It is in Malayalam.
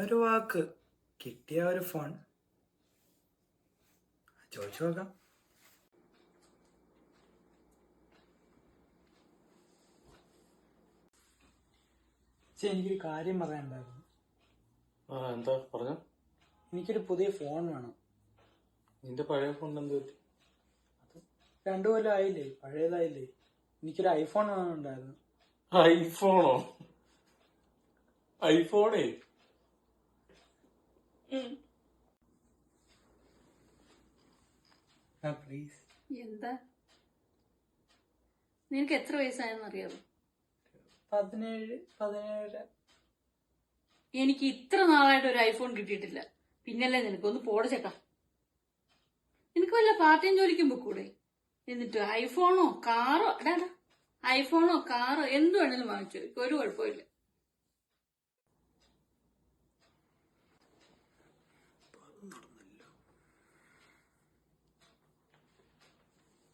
ഒരു വാക്ക് കിട്ടിയ ഒരു ഫോൺ ചോദിച്ചു നോക്കാം. എനിക്കൊരു കാര്യം പറയാനുണ്ടായിരുന്നു. എന്താ പറഞ്ഞ? എനിക്കൊരു പുതിയ ഫോൺ വേണം. നിന്റെ പഴയ ഫോൺ എന്ത് പറ്റി? അത് 2 കൊല്ലം ആയില്ലേ, പഴയതായില്ലേ. എനിക്കൊരു ഐഫോൺ വേണമുണ്ടായിരുന്നു. ഐഫോണോ? ഐഫോണേ പ്ലീസ്. എന്താ നിനക്ക് എത്ര വയസ്സായെന്ന് അറിയാമോ? 17. എനിക്ക് ഇത്ര നാളായിട്ട് ഒരു ഐഫോൺ കിട്ടിയിട്ടില്ല. പിന്നല്ലേ നിനക്കൊന്ന് പോടച്ചേക്കാം. നിനക്ക് വല്ല പാർട്ട് ടൈം ജോലിക്കും പോയിക്കൂടെ? എന്നിട്ട് ഐഫോണോ കാറോ ഐഫോണോ കാറോ എന്ത് വേണേലും വാങ്ങിച്ചു, ഒരു കുഴപ്പമില്ല. നടന്നു.